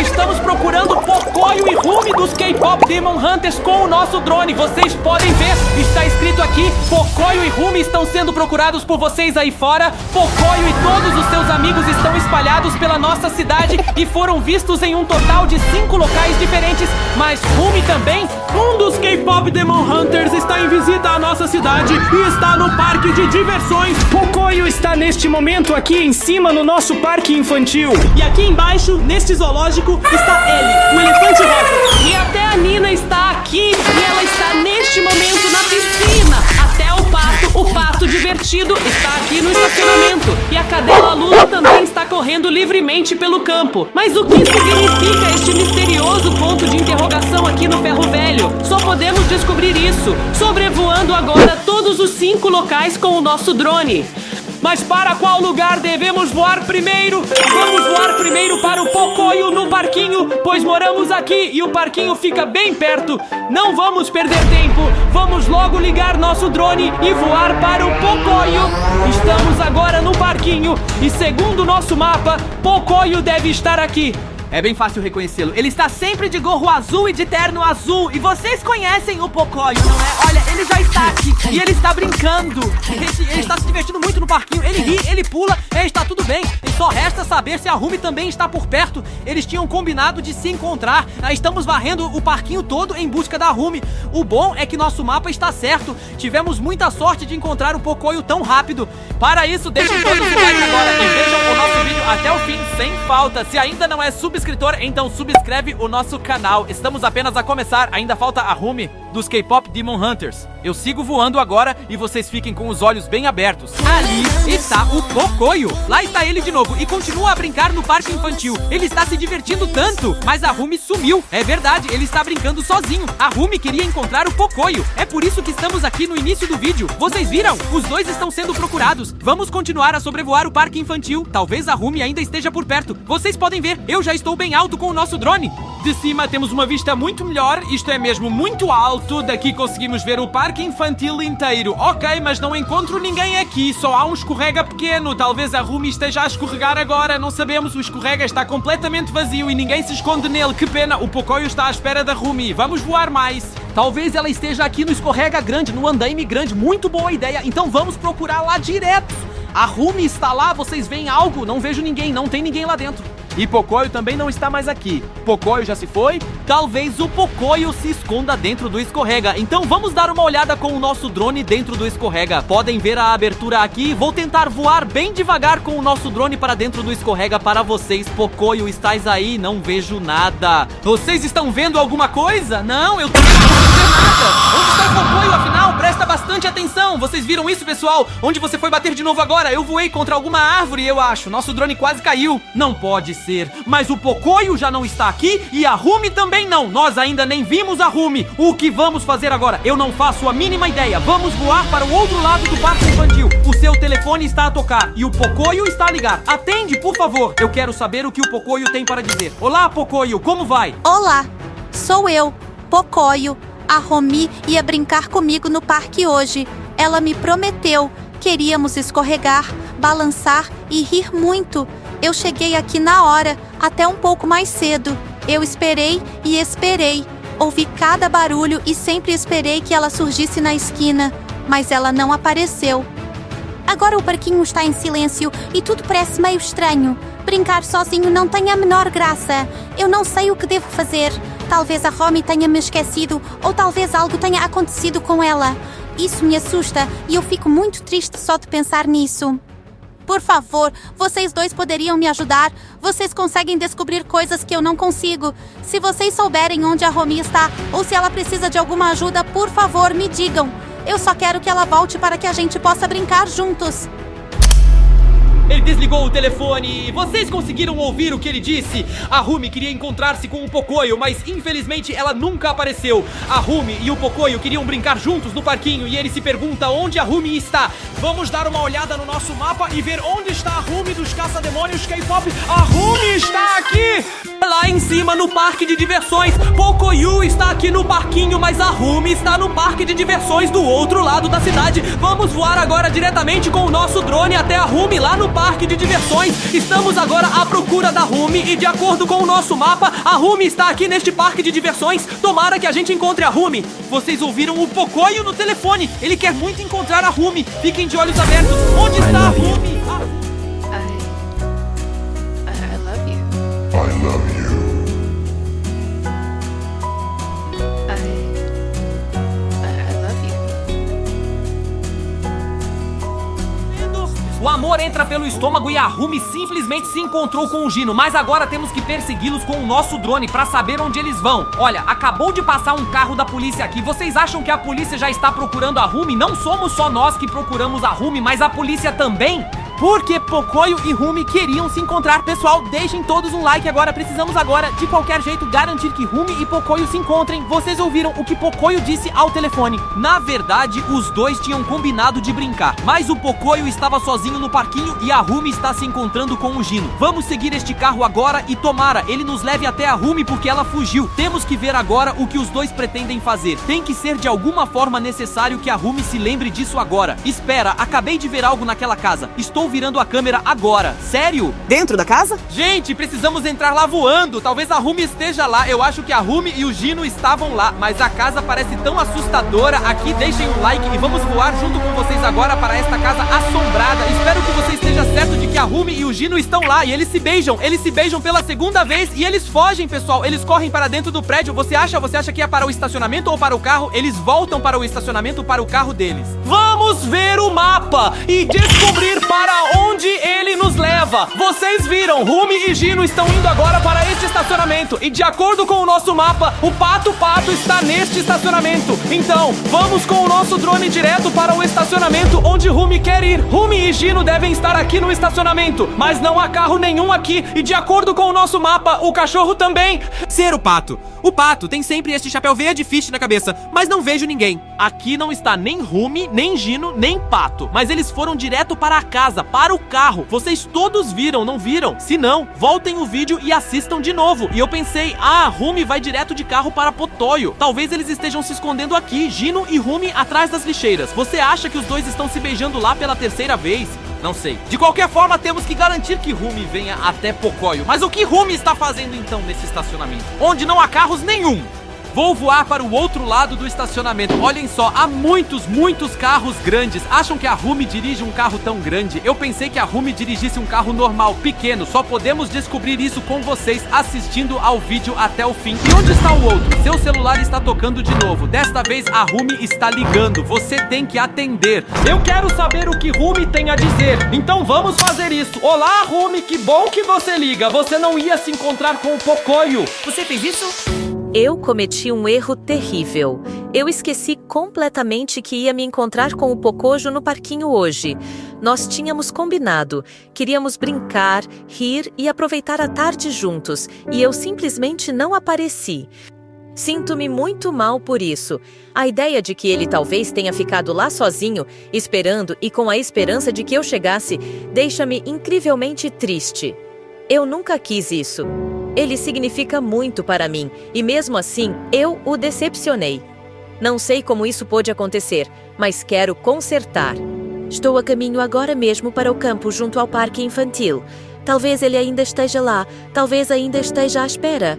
estamos procurando Pocoyo e Rumi dos K-Pop Demon Hunters com o nosso drone. Vocês podem ver, está escrito aqui: Pocoyo e Rumi estão sendo procurados por vocês aí fora. Pocoyo e todos os seus amigos estão espalhados pela nossa cidade e foram vistos em um total de 5 locais diferentes. Mas Rumi também, um dos K-Pop Demon Hunters, está em visita à nossa cidade e está no parque de diversões. Pocoyo está neste momento aqui em cima no nosso parque infantil. E aqui embaixo, neste zoológico, está ele, o elefante rosa. E até a Nina está aqui e ela está neste momento na piscina. Até o pato divertido está aqui no estacionamento. E a cadela Lula também está correndo livremente pelo campo. Mas o que significa este misterioso ponto de interrogação aqui no Ferro Velho? Só podemos descobrir isso sobrevoando agora todos os 5 locais com o nosso drone. Mas para qual lugar devemos voar primeiro? Vamos voar primeiro para o Pocoyo no parquinho, pois moramos aqui e o parquinho fica bem perto. Não vamos perder tempo, vamos logo ligar nosso drone e voar para o Pocoyo. Estamos agora no parquinho e segundo o nosso mapa, Pocoyo deve estar aqui. É bem fácil reconhecê-lo. Ele está sempre de gorro azul e de terno azul. E vocês conhecem o Pocoyo, não é? Olha, ele já está aqui e ele está brincando. Ele está se divertindo muito no parquinho. Ele ri, ele pula, está tudo bem. E só resta saber se a Rumi também está por perto. Eles tinham combinado de se encontrar. Estamos varrendo o parquinho todo em busca da Rumi. O bom é que nosso mapa está certo. Tivemos muita sorte de encontrar o Pocoyo tão rápido. Para isso, deixem todos o like agora e vejam o nosso vídeo até o fim, sem falta. Se ainda não é subscritor, então subscreve o nosso canal. Estamos apenas a começar, ainda falta a Rumi dos K-Pop Demon Hunters. Eu sigo voando agora e vocês fiquem com os olhos bem abertos. Ali está o Pocoyo. Lá está ele de novo e continua a brincar no parque infantil. Ele está se divertindo tanto, mas a Rumi sumiu. É verdade, ele está brincando sozinho. A Rumi queria encontrar o Pocoyo. É por isso que estamos aqui no início do vídeo. Vocês viram? Os dois estão sendo procurados. Vamos continuar a sobrevoar o parque infantil. Talvez a Rumi ainda esteja por perto. Vocês podem ver, eu já estou bem alto com o nosso drone. De cima temos uma vista muito melhor, isto é mesmo muito alto. Daqui conseguimos ver o parque infantil inteiro. Ok, mas não encontro ninguém aqui, só há um escorrega pequeno. Talvez a Rumi esteja a escorregar agora, não sabemos. O escorrega está completamente vazio e ninguém se esconde nele. Que pena, o Pocoyo está à espera da Rumi. Vamos voar mais. Talvez ela esteja aqui no escorrega grande, no andaime grande. Muito boa ideia, então vamos procurar lá direto. A Rumi está lá, vocês veem algo? Não vejo ninguém, não tem ninguém lá dentro. E Pocoyo também não está mais aqui. Pocoyo já se foi? Talvez o Pocoyo se esconda dentro do escorrega. Então vamos dar uma olhada com o nosso drone dentro do escorrega. Podem ver a abertura aqui. Vou tentar voar bem devagar com o nosso drone para dentro do escorrega para vocês. Pocoyo, estás aí? Não vejo nada. Vocês estão vendo alguma coisa? Não, eu também não consigo ver nada. Onde está o Pocoyo, afinal? Presta bastante atenção. Vocês viram isso, pessoal? Onde você foi bater de novo agora? Eu voei contra alguma árvore, eu acho. Nosso drone quase caiu. Não pode ser. Mas o Pocoyo já não está aqui e a Rumi também não. Nós ainda nem vimos a Rumi. O que vamos fazer agora? Eu não faço a mínima ideia. Vamos voar para o outro lado do parque infantil. O seu telefone está a tocar e o Pocoyo está a ligar. Atende, por favor. Eu quero saber o que o Pocoyo tem para dizer. Olá, Pocoyo, como vai? Olá, sou eu, Pocoyo. A Rumi ia brincar comigo no parque hoje. Ela me prometeu. Queríamos escorregar, balançar e rir muito. Eu cheguei aqui na hora, até um pouco mais cedo. Eu esperei e esperei. Ouvi cada barulho e sempre esperei que ela surgisse na esquina, mas ela não apareceu. Agora o parquinho está em silêncio e tudo parece meio estranho. Brincar sozinho não tem a menor graça. Eu não sei o que devo fazer. Talvez a Rumi tenha me esquecido ou talvez algo tenha acontecido com ela. Isso me assusta e eu fico muito triste só de pensar nisso. Por favor, vocês dois poderiam me ajudar? Vocês conseguem descobrir coisas que eu não consigo. Se vocês souberem onde a Rumi está ou se ela precisa de alguma ajuda, por favor, me digam. Eu só quero que ela volte para que a gente possa brincar juntos. Ele desligou o telefone. Vocês conseguiram ouvir o que ele disse? A Rumi queria encontrar-se com o Pocoyo, mas infelizmente ela nunca apareceu. A Rumi e o Pocoyo queriam brincar juntos no parquinho e ele se pergunta onde a Rumi está. Vamos dar uma olhada no nosso mapa e ver onde está a Rumi dos Caça-Demônios K-Pop. A Rumi está aqui! Lá lá em cima no parque de diversões. Pocoyo está aqui no parquinho, mas a Rumi está no parque de diversões do outro lado da cidade. Vamos voar agora diretamente com o nosso drone até a Rumi lá no parque de diversões. Estamos agora à procura da Rumi e de acordo com o nosso mapa, a Rumi está aqui neste parque de diversões. Tomara que a gente encontre a Rumi. Vocês ouviram o Pocoyo no telefone. Ele quer muito encontrar a Rumi. Fiquem de olhos abertos. Onde está a Rumi? I love you. I love you. I love you. O amor entra pelo estômago e a Rumi simplesmente se encontrou com o Gino. Mas agora temos que persegui-los com o nosso drone pra saber onde eles vão. Olha, acabou de passar um carro da polícia aqui. Vocês acham que a polícia já está procurando a Rumi? Não somos só nós que procuramos a Rumi, mas a polícia também. Porque Pocoyo e Rumi queriam se encontrar. Pessoal, deixem todos um like agora. Precisamos agora, de qualquer jeito, garantir que Rumi e Pocoyo se encontrem. Vocês ouviram o que Pocoyo disse ao telefone. Na verdade, os dois tinham combinado de brincar, mas o Pocoyo estava sozinho no parquinho e a Rumi está se encontrando com o Gino. Vamos seguir este carro agora e tomara ele nos leve até a Rumi porque ela fugiu. Temos que ver agora o que os dois pretendem fazer. Tem que ser de alguma forma necessário que a Rumi se lembre disso agora. Espera, acabei de ver algo naquela casa. Estou virando a câmera agora. Sério? Dentro da casa? Gente, precisamos entrar lá voando. Talvez a Rumi esteja lá. Eu acho que a Rumi e o Gino estavam lá, mas a casa parece tão assustadora. Aqui deixem um like e vamos voar junto com vocês agora para esta casa assombrada. Espero que você esteja certo de que a Rumi e o Gino estão lá e eles se beijam. Eles se beijam pela segunda vez e eles fogem, pessoal. Eles correm para dentro do prédio. Você acha que é para o estacionamento ou para o carro? Eles voltam para o estacionamento, para o carro deles. Vamos ver o mapa e descobrir para onde ele nos leva. Vocês viram, Rumi e Gino estão indo agora para este estacionamento e de acordo com o nosso mapa, o Pato está neste estacionamento. Então, vamos com o nosso drone direto para o estacionamento onde Rumi quer ir. Rumi e Gino devem estar aqui no estacionamento, mas não há carro nenhum aqui e de acordo com o nosso mapa, o cachorro também. Ser o Pato. O Pato tem sempre este chapéu verde fish na cabeça, mas não vejo ninguém. Aqui não está nem Rumi, nem Gino, nem Pato, mas eles foram direto para a casa, para o carro. Vocês todos viram, não viram? Se não, voltem o vídeo e assistam de novo. E eu pensei, Rumi vai direto de carro para Pocoyo. Talvez eles estejam se escondendo aqui, Gino e Rumi atrás das lixeiras. Você acha que os dois estão se beijando lá pela terceira vez? Não sei. De qualquer forma, temos que garantir que Rumi venha até Pocoyo. Mas o que Rumi está fazendo então nesse estacionamento? Onde não há carros nenhum. Vou voar para o outro lado do estacionamento. Olhem só, há muitos carros grandes. Acham que a Rumi dirige um carro tão grande? Eu pensei que a Rumi dirigisse um carro normal, pequeno. Só podemos descobrir isso com vocês assistindo ao vídeo até o fim. E onde está o outro? Seu celular está tocando de novo. Desta vez a Rumi está ligando. Você tem que atender. Eu quero saber o que Rumi tem a dizer. Então vamos fazer isso. Olá, Rumi, que bom que você liga. Você não ia se encontrar com o Pocoyo. Você fez isso? Eu cometi um erro terrível. Eu esqueci completamente que ia me encontrar com o Pocoyo no parquinho hoje. Nós tínhamos combinado. Queríamos brincar, rir e aproveitar a tarde juntos. E eu simplesmente não apareci. Sinto-me muito mal por isso. A ideia de que ele talvez tenha ficado lá sozinho, esperando e com a esperança de que eu chegasse, deixa-me incrivelmente triste. Eu nunca quis isso. Ele significa muito para mim, e mesmo assim, eu o decepcionei. Não sei como isso pôde acontecer, mas quero consertar. Estou a caminho agora mesmo para o campo junto ao parque infantil. Talvez ele ainda esteja lá, talvez ainda esteja à espera.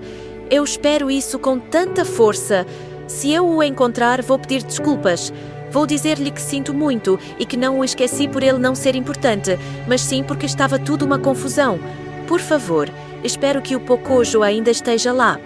Eu espero isso com tanta força. Se eu o encontrar, vou pedir desculpas. Vou dizer-lhe que sinto muito e que não o esqueci por ele não ser importante, mas sim porque estava tudo uma confusão. Por favor, espero que o Pocoyo ainda esteja lá.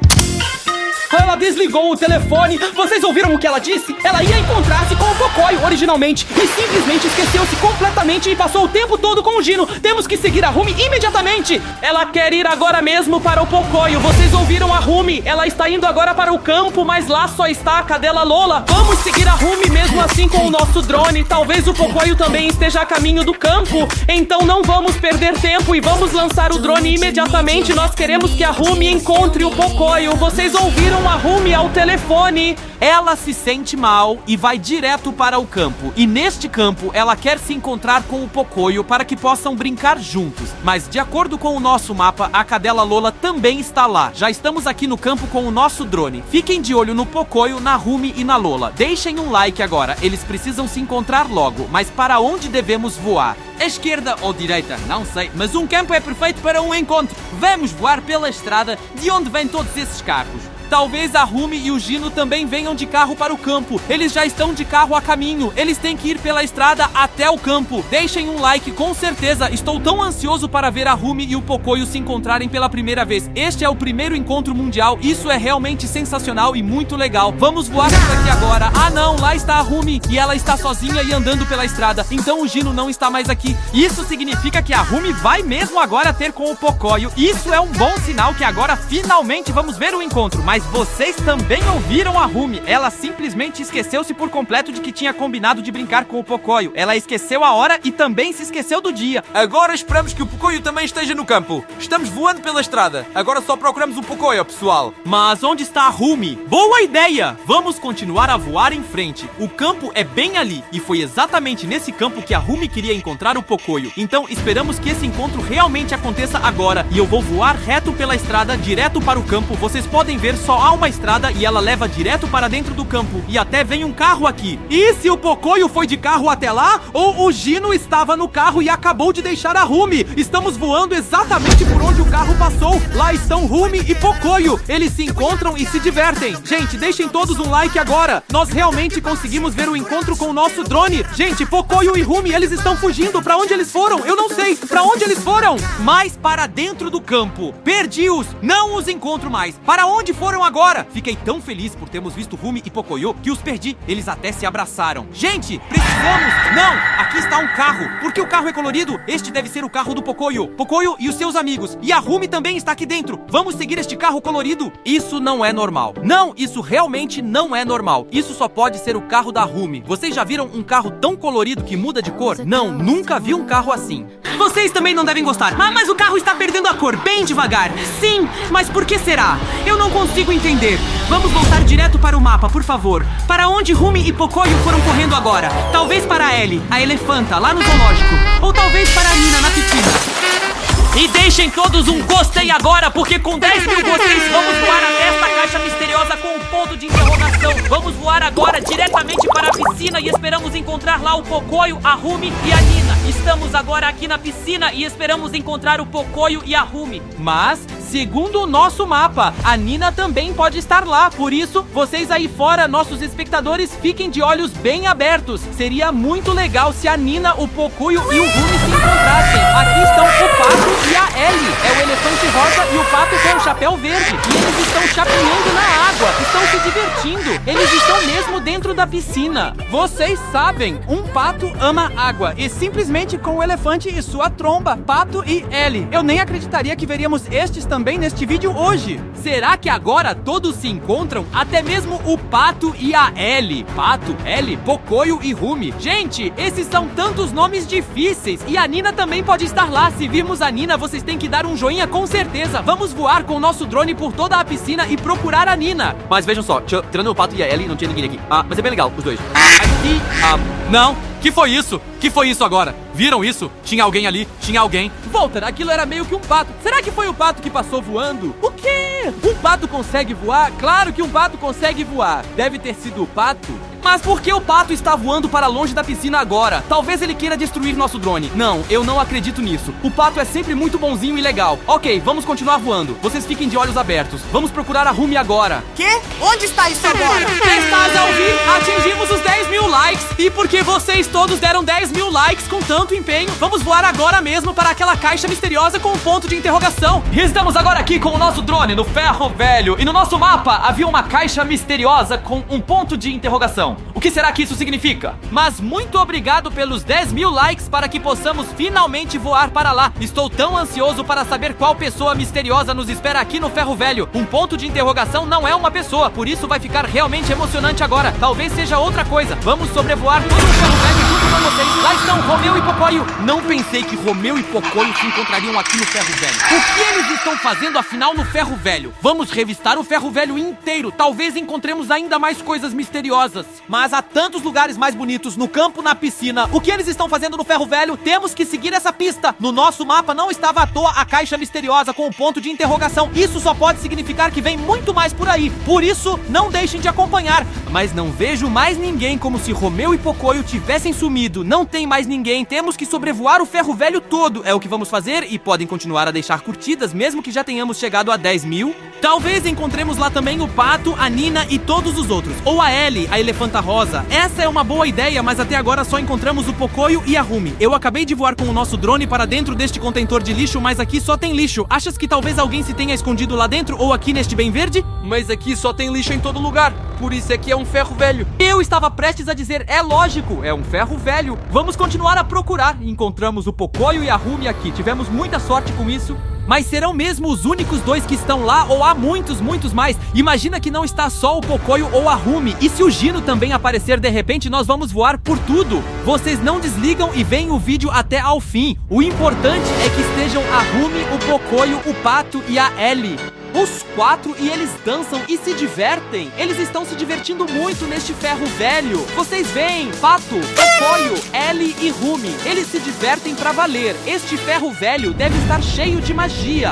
Ela desligou o telefone. Vocês ouviram o que ela disse? Ela ia encontrar-se com o Pocoyo originalmente e simplesmente esqueceu-se completamente e passou o tempo todo com o Gino. Temos que seguir a Rumi imediatamente. Ela quer ir agora mesmo para o Pocoyo. Vocês ouviram a Rumi? Ela está indo agora para o campo, mas lá só está a cadela Lola. Vamos seguir a Rumi mesmo assim com o nosso drone. Talvez o Pocoyo também esteja a caminho do campo. Então não vamos perder tempo e vamos lançar o drone imediatamente. Nós queremos que a Rumi encontre o Pocoyo. Vocês ouviram Não arrume ao telefone! Ela se sente mal e vai direto para o campo. E neste campo, ela quer se encontrar com o Pocoyo para que possam brincar juntos. Mas de acordo com o nosso mapa, a cadela Lola também está lá. Já estamos aqui no campo com o nosso drone. Fiquem de olho no Pocoyo, na Rumi e na Lola. Deixem um like agora, eles precisam se encontrar logo. Mas para onde devemos voar? Esquerda ou direita? Não sei, mas um campo é perfeito para um encontro. Vamos voar pela estrada de onde vêm todos esses carros. Talvez a Rumi e o Gino também venham de carro para o campo. Eles já estão de carro a caminho. Eles têm que ir pela estrada até o campo. Deixem um like, com certeza. Estou tão ansioso para ver a Rumi e o Pocoyo se encontrarem pela primeira vez. Este é o primeiro encontro mundial. Isso é realmente sensacional e muito legal. Vamos voar por aqui agora. Ah não, lá está a Rumi e ela está sozinha e andando pela estrada. Então o Gino não está mais aqui. Isso significa que a Rumi vai mesmo agora ter com o Pocoyo. Isso é um bom sinal que agora finalmente vamos ver o encontro. Mas vocês também ouviram a Rumi. Ela simplesmente esqueceu-se por completo de que tinha combinado de brincar com o Pocoyo. Ela esqueceu a hora e também se esqueceu do dia. Agora esperamos que o Pocoyo também esteja no campo. Estamos voando pela estrada. Agora só procuramos o Pocoyo, pessoal. Mas onde está a Rumi? Boa ideia! Vamos continuar a voar em frente. O campo é bem ali. E foi exatamente nesse campo que a Rumi queria encontrar o Pocoyo. Então esperamos que esse encontro realmente aconteça agora. E eu vou voar reto pela estrada, direto para o campo. Vocês podem ver, só há uma estrada e ela leva direto para dentro do campo. E até vem um carro aqui. E se o Pocoyo foi de carro até lá? Ou o Gino estava no carro e acabou de deixar a Rumi? Estamos voando exatamente por onde o carro passou. Lá estão Rumi e Pocoyo. Eles se encontram e se divertem. Gente, deixem todos um like agora. Nós realmente conseguimos ver o encontro com o nosso drone. Gente, Pocoyo e Rumi, eles estão fugindo. Pra onde eles foram? Eu não sei. Pra onde eles foram? Mais para dentro do campo. Perdi-os. Não os encontro mais. Para onde foram agora? Fiquei tão feliz por termos visto Rumi e Pocoyo que os perdi. Eles até se abraçaram. Gente, precisamos... Não! Aqui está um carro. Por que o carro é colorido? Este deve ser o carro do Pocoyo. Pocoyo e os seus amigos. E a Rumi também está aqui dentro. Vamos seguir este carro colorido? Isso não é normal. Não, isso realmente não é normal. Isso só pode ser o carro da Rumi. Vocês já viram um carro tão colorido que muda de cor? Não, nunca vi um carro assim. Vocês também não devem gostar. Ah, mas o carro está perdendo a cor bem devagar. Sim, mas por que será? Eu não consigo entender. Vamos voltar direto para o mapa, por favor. Para onde Rumi e Pocoyo foram correndo agora? Talvez para a Ellie, a elefanta, lá no zoológico. Ou talvez para a Nina, na piscina. E deixem todos um gostei agora, porque com 10 mil gosteis vamos voar até esta caixa misteriosa com um ponto de interrogação. Vamos voar agora diretamente para a piscina e esperamos encontrar lá o Pocoyo, a Rumi e a Nina. Estamos agora aqui na piscina e esperamos encontrar o Pocoyo e a Rumi. Mas, segundo o nosso mapa, a Nina também pode estar lá. Por isso, vocês aí fora, nossos espectadores, fiquem de olhos bem abertos. Seria muito legal se a Nina, o Pocoyo e o Rumi se encontrassem. Aqui estão o Pato e a Ellie. É o elefante rosa e o pato com o chapéu verde. E eles estão chapinhando na água. Estão se divertindo. Eles estão mesmo dentro da piscina. Vocês sabem, um pato ama água. E simplesmente com o elefante e sua tromba, Pato e Ellie. Eu nem acreditaria que veríamos estes também neste vídeo hoje. Será que agora todos se encontram? Até mesmo o Pato e a Ellie. Pato, Ellie, Pocoyo e Rumi. Gente, esses são tantos nomes difíceis. E a Nina também pode estar lá. Se virmos a Nina, vocês têm que dar um joinha com certeza. Vamos voar com o nosso drone por toda a piscina e procurar a Nina. Mas vejam só, tirando o Pato e a Ellie, não tinha ninguém aqui. Mas é bem legal, os dois. Aqui... Não, que foi isso? Que foi isso agora? Viram isso? Tinha alguém ali, tinha alguém. Walter, aquilo era meio que um pato. Será que foi o pato que passou voando? O quê? Um pato consegue voar? Claro que um pato consegue voar. Deve ter sido o pato. Mas por que o pato está voando para longe da piscina agora? Talvez ele queira destruir nosso drone. Não, eu não acredito nisso. O pato é sempre muito bonzinho e legal. Ok, vamos continuar voando. Vocês fiquem de olhos abertos. Vamos procurar a Rumi agora. Quê? Onde está isso agora? Estás a ouvir? Atingimos os 10 mil likes. E porque vocês todos deram 10 mil likes com tanto empenho, vamos voar agora mesmo para aquela caixa misteriosa com um ponto de interrogação. E estamos agora aqui com o nosso drone no ferro velho. E no nosso mapa havia uma caixa misteriosa com um ponto de interrogação. O que será que isso significa? Mas muito obrigado pelos 10 mil likes para que possamos finalmente voar para lá. Estou tão ansioso para saber qual pessoa misteriosa nos espera aqui no ferro velho. Um ponto de interrogação não é uma pessoa, por isso vai ficar realmente emocionante agora. Talvez seja outra coisa. Vamos sobrevoar todo o ferro velho junto percebam vocês, lá estão Romeu e Pocoyo. Não pensei que Romeu e Pocoyo se encontrariam aqui no Ferro Velho. O que eles estão fazendo afinal no Ferro Velho? Vamos revistar o Ferro Velho inteiro. Talvez encontremos ainda mais coisas misteriosas. Mas há tantos lugares mais bonitos, no campo, na piscina. O que eles estão fazendo no Ferro Velho? Temos que seguir essa pista. No nosso mapa não estava à toa a caixa misteriosa com o ponto de interrogação. Isso só pode significar que vem muito mais por aí. Por isso, não deixem de acompanhar. Mas não vejo mais ninguém, como se Romeu e Pocoyo tivessem sumido. Não tem mais ninguém. Temos que sobrevoar o Ferro Velho todo. É o que vamos fazer e podem continuar a deixar curtidas, mesmo que já tenhamos chegado a 10 mil. Talvez encontremos lá também o Pato, a Nina e todos os outros. Ou a Ellie, a Elefanta Rosa. Essa é uma boa ideia, mas até agora só encontramos o Pocoyo e a Rumi. Eu acabei de voar com o nosso drone para dentro deste contentor de lixo, mas aqui só tem lixo. Achas que talvez alguém se tenha escondido lá dentro ou aqui neste bem verde? Mas aqui só tem lixo em todo lugar. Por isso aqui é um ferro velho. Eu estava prestes a dizer, é lógico, é um ferro velho. Vamos continuar a procurar. Encontramos o Pocoyo e a Rumi aqui. Tivemos muita sorte com isso. Mas serão mesmo os únicos dois que estão lá ou há muitos mais? Imagina que não está só o Pocoyo ou a Rumi. E se o Gino também aparecer de repente, nós vamos voar por tudo. Vocês não desligam e veem o vídeo até ao fim. O importante é que estejam a Rumi, o Pocoyo, o Pato e a Ellie. Os quatro e eles dançam e se divertem. Eles estão se divertindo muito neste ferro velho. Vocês veem, Pato, Pocoyo, Ellie e Rumi. Eles se divertem pra valer. Este ferro velho deve estar cheio de magia.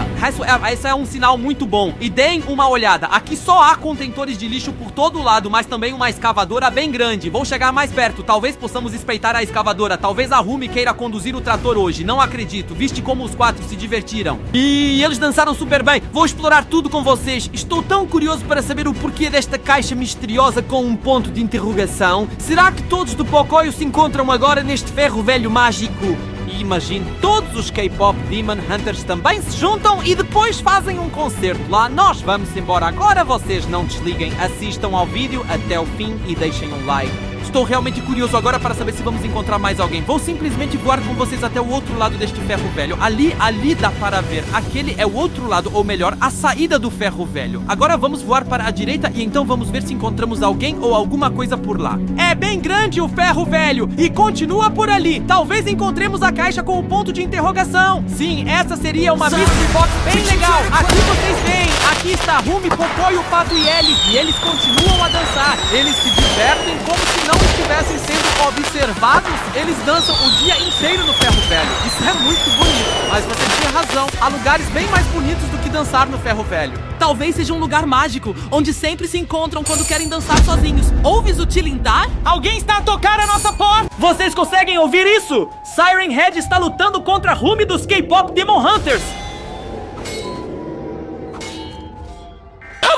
Isso é um sinal muito bom. E deem uma olhada. Aqui só há contentores de lixo por todo lado, mas também uma escavadora bem grande. Vou chegar mais perto. Talvez possamos espreitar a escavadora. Talvez a Rumi queira conduzir o trator hoje. Não acredito. Viste como os quatro se divertiram. E eles dançaram super bem. Vou explorar tudo com vocês. Estou tão curioso para saber o porquê desta caixa misteriosa com um ponto de interrogação. Será que todos do Pocoyo se encontram agora neste ferro velho mágico? E imagine, todos os K-pop Demon Hunters também se juntam e depois fazem um concerto lá. Nós vamos embora agora. Vocês não desliguem, assistam ao vídeo até o fim e deixem um like. Estou realmente curioso agora para saber se vamos encontrar mais alguém. Vou simplesmente voar com vocês até o outro lado deste ferro velho. Ali dá para ver. Aquele é o outro lado, ou melhor, a saída do ferro velho. Agora vamos voar para a direita e então vamos ver se encontramos alguém ou alguma coisa por lá. É bem grande o ferro velho e continua por ali. Talvez encontremos a caixa com o ponto de interrogação. Sim, essa seria uma mystery box bem legal. Aqui vocês veem. Aqui está Rumi, Pocoyo, Pato e Ellie. E eles continuam a dançar. Eles se divertem como se não estivessem sendo observados. Eles dançam o dia inteiro no ferro velho. Isso é muito bonito. Mas você tinha razão. Há lugares bem mais bonitos do que dançar no ferro velho. Talvez seja um lugar mágico, onde sempre se encontram quando querem dançar sozinhos. Ouves o tilintar? Alguém está a tocar a nossa porta! Vocês conseguem ouvir isso? Siren Head está lutando contra a Rumi dos K-pop Demon Hunters.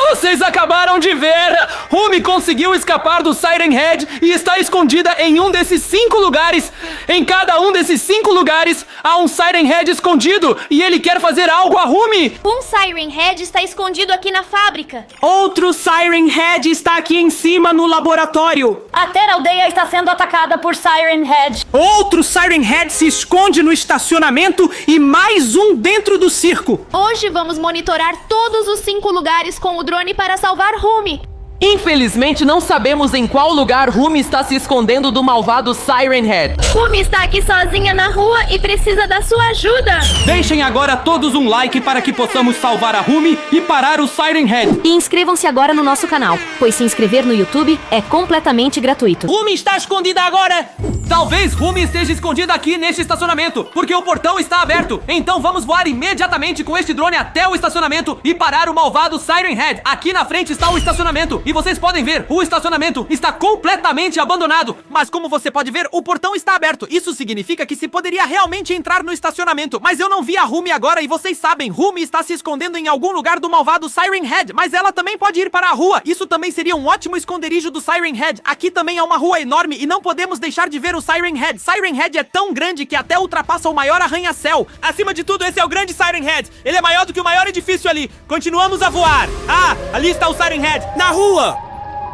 Vocês acabaram de ver! Rumi conseguiu escapar do Siren Head e está escondida em um desses 5 lugares. Em cada um desses 5 lugares há um Siren Head escondido e ele quer fazer algo a Rumi. Um Siren Head está escondido aqui na fábrica. Outro Siren Head está aqui em cima no laboratório. A Terra Aldeia está sendo atacada por Siren Head. Outro Siren Head se esconde no estacionamento e mais um dentro do circo. Hoje vamos monitorar todos os 5 lugares com o drone para salvar Rumi. Infelizmente não sabemos em qual lugar Rumi está se escondendo do malvado Siren Head. Rumi está aqui sozinha na rua e precisa da sua ajuda. Deixem agora todos um like para que possamos salvar a Rumi e parar o Siren Head. E inscrevam-se agora no nosso canal, pois se inscrever no YouTube é completamente gratuito. Rumi está escondida agora! Talvez Rumi esteja escondida aqui neste estacionamento, porque o portão está aberto. Então vamos voar imediatamente com este drone até o estacionamento e parar o malvado Siren Head. Aqui na frente está o estacionamento e vocês podem ver, o estacionamento está completamente abandonado. Mas como você pode ver, o portão está aberto. Isso significa que se poderia realmente entrar no estacionamento. Mas eu não vi a Rumi agora e vocês sabem, Rumi está se escondendo em algum lugar do malvado Siren Head. Mas ela também pode ir para a rua. Isso também seria um ótimo esconderijo do Siren Head. Aqui também é uma rua enorme e não podemos deixar de ver o Siren Head. Siren Head é tão grande que até ultrapassa o maior arranha-céu. Acima de tudo, esse é o grande Siren Head. Ele é maior do que o maior edifício ali. Continuamos a voar. Ah, ali está o Siren Head, na rua.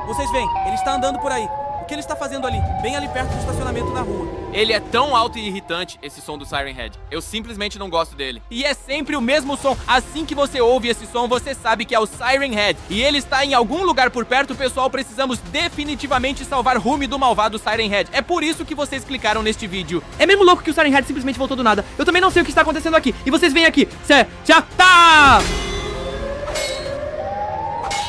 Vocês veem, ele está andando por aí. O que ele está fazendo ali? Bem ali perto do estacionamento da rua. Ele é tão alto e irritante, esse som do Siren Head. Eu simplesmente não gosto dele. E é sempre o mesmo som. Assim que você ouve esse som, você sabe que é o Siren Head. E ele está em algum lugar por perto, pessoal. Precisamos definitivamente salvar Rumi do malvado Siren Head. É por isso que vocês clicaram neste vídeo. É mesmo louco que o Siren Head simplesmente voltou do nada. Eu também não sei o que está acontecendo aqui. E vocês vêm aqui. Já tá!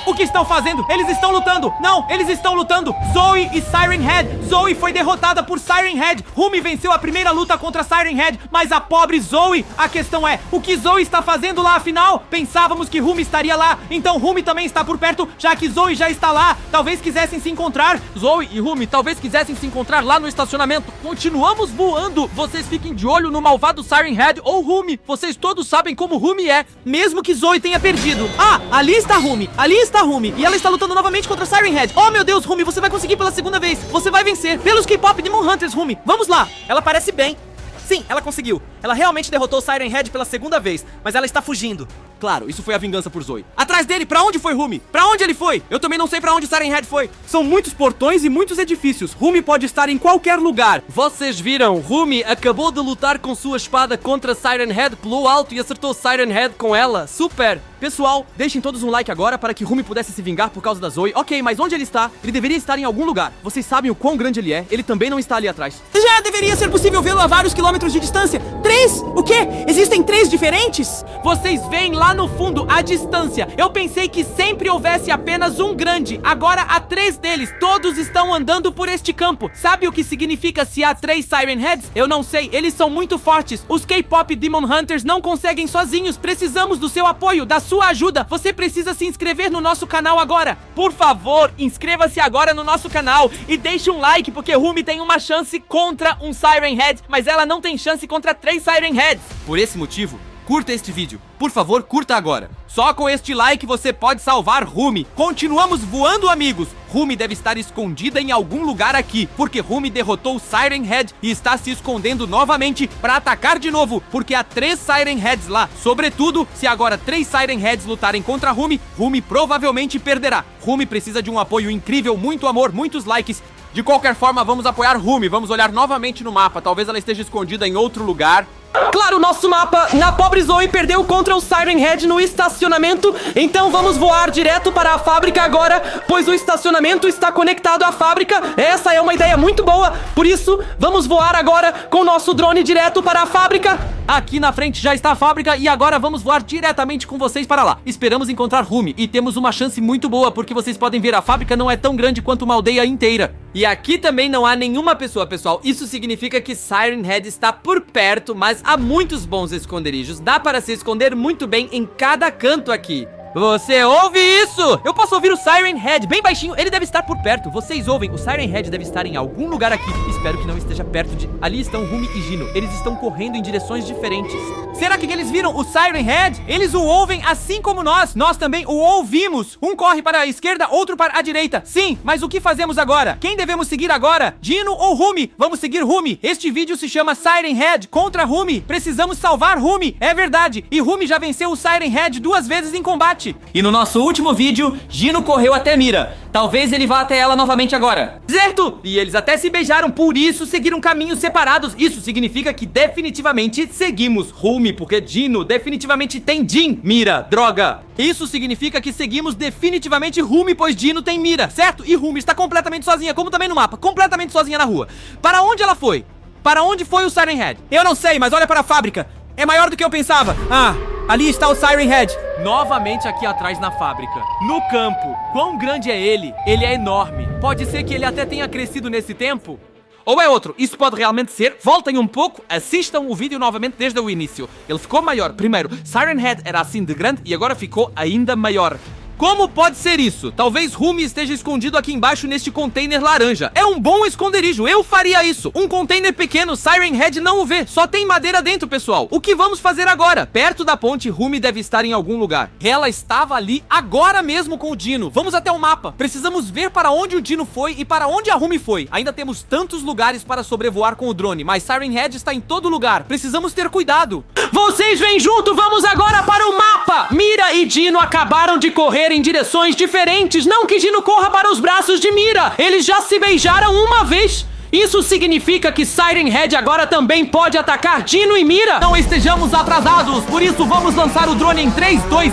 O que estão fazendo? Eles estão lutando! Não, eles estão lutando! Zoe e Siren Head! Zoe foi derrotada por Siren Head! Rumi venceu a primeira luta contra Siren Head, mas a pobre Zoe! A questão é, o que Zoe está fazendo lá afinal? Pensávamos que Rumi estaria lá, então Rumi também está por perto, já que Zoe já está lá! Talvez quisessem se encontrar! Zoe e Rumi talvez quisessem se encontrar lá no estacionamento. Continuamos voando! Vocês fiquem de olho no malvado Siren Head ou Rumi! Vocês todos sabem como Rumi é! Mesmo que Zoe tenha perdido. Ah, ali está Rumi! Ali está Rumi! E ela está lutando novamente contra Siren Head. Oh meu Deus, Rumi, você vai conseguir pela segunda vez. Você vai vencer pelos K-Pop Demon Hunters, Rumi. Vamos lá. Ela parece bem. Sim, ela conseguiu. Ela realmente derrotou Siren Head pela segunda vez, mas ela está fugindo. Claro, isso foi a vingança por Zoe. Atrás dele, pra onde foi Rumi? Pra onde ele foi? Eu também não sei pra onde Siren Head foi. São muitos portões e muitos edifícios. Rumi pode estar em qualquer lugar. Vocês viram? Rumi acabou de lutar com sua espada contra Siren Head, pulou alto e acertou Siren Head com ela. Super! Pessoal, deixem todos um like agora para que Rumi pudesse se vingar por causa da Zoe. Ok, mas onde ele está? Ele deveria estar em algum lugar. Vocês sabem o quão grande ele é. Ele também não está ali atrás. Já deveria ser possível vê-lo a vários quilômetros de distância. 3? O quê? Existem 3 diferentes? Vocês veem lá no fundo a distância. Eu pensei que sempre houvesse apenas um grande. Agora há 3 deles. Todos estão andando por este campo. Sabe o que significa se há 3 Siren Heads? Eu não sei. Eles são muito fortes. Os K-Pop Demon Hunters não conseguem sozinhos. Precisamos do seu apoio, da sua ajuda. Você precisa se inscrever no nosso canal agora. Por favor, inscreva-se agora no nosso canal e deixe um like, porque Rumi tem uma chance contra um Siren Head, mas ela não tem chance contra 3 Siren Heads. Por esse motivo, curta este vídeo. Por favor, curta agora. Só com este like você pode salvar Rumi. Continuamos voando, amigos. Rumi deve estar escondida em algum lugar aqui, porque Rumi derrotou Siren Head e está se escondendo novamente para atacar de novo, porque há 3 Siren Heads lá. Sobretudo, se agora 3 Siren Heads lutarem contra Rumi, Rumi provavelmente perderá. Rumi precisa de um apoio incrível, muito amor, muitos likes. De qualquer forma, vamos apoiar Rumi. Vamos olhar novamente no mapa. Talvez ela esteja escondida em outro lugar. Claro, nosso mapa. Na pobre Zoe perdeu contra o Siren Head no estacionamento. Então vamos voar direto para a fábrica agora, pois o estacionamento está conectado à fábrica. Essa é uma ideia muito boa. Por isso, vamos voar agora com o nosso drone direto para a fábrica. Aqui na frente já está a fábrica e agora vamos voar diretamente com vocês para lá. Esperamos encontrar Rumi e temos uma chance muito boa, porque vocês podem ver, a fábrica não é tão grande quanto uma aldeia inteira. E aqui também não há nenhuma pessoa, pessoal. Isso significa que Siren Head está por perto, mas há muitos bons esconderijos. Dá para se esconder muito bem em cada canto aqui. Você ouve isso? Eu posso ouvir o Siren Head bem baixinho. Ele deve estar por perto. Vocês ouvem? O Siren Head deve estar em algum lugar aqui. Espero que não esteja perto de... Ali estão Rumi e Gino. Eles estão correndo em direções diferentes. Será que eles viram o Siren Head? Eles o ouvem assim como nós. Nós também o ouvimos. Um corre para a esquerda, outro para a direita. Sim, mas o que fazemos agora? Quem devemos seguir agora? Gino ou Rumi? Vamos seguir Rumi. Este vídeo se chama Siren Head contra Rumi. Precisamos salvar Rumi. É verdade. E Rumi já venceu o Siren Head 2 vezes em combate. E no nosso último vídeo, Gino correu até Mira. Talvez ele vá até ela novamente agora. Certo! E eles até se beijaram, por isso seguiram caminhos separados. Isso significa que definitivamente seguimos Rumi, porque Gino definitivamente tem Jin, Mira, droga. Isso significa que seguimos definitivamente Rumi, pois Gino tem Mira, certo? E Rumi está completamente sozinha, como também no mapa, completamente sozinha na rua. Para onde ela foi? Para onde foi o Siren Head? Eu não sei, mas olha para a fábrica. É maior do que eu pensava. Ah, ali está o Siren Head. Novamente aqui atrás na fábrica. No campo. Quão grande é ele? Ele é enorme. Pode ser que ele até tenha crescido nesse tempo? Ou é outro? Isso pode realmente ser? Voltem um pouco, assistam o vídeo novamente desde o início. Ele ficou maior. Primeiro, Siren Head era assim de grande e agora ficou ainda maior. Como pode ser isso? Talvez Rumi esteja escondido aqui embaixo neste container laranja. É um bom esconderijo, eu faria isso. Um container pequeno, Siren Head não o vê. Só tem madeira dentro, pessoal. O que vamos fazer agora? Perto da ponte, Rumi deve estar em algum lugar. Ela estava ali agora mesmo com o Dino. Vamos até o mapa. Precisamos ver para onde o Dino foi e para onde a Rumi foi. Ainda temos tantos lugares para sobrevoar com o drone, mas Siren Head está em todo lugar. Precisamos ter cuidado. Vocês vêm junto, vamos agora para o mapa. Mira e Dino acabaram de correr correr em direções diferentes. Não que Gino corra para os braços de Mira. Eles já se beijaram uma vez. Isso significa que Siren Head agora também pode atacar Gino e Mira. Não estejamos atrasados, por isso vamos lançar o drone em 3, 2,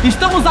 1. Estamos agora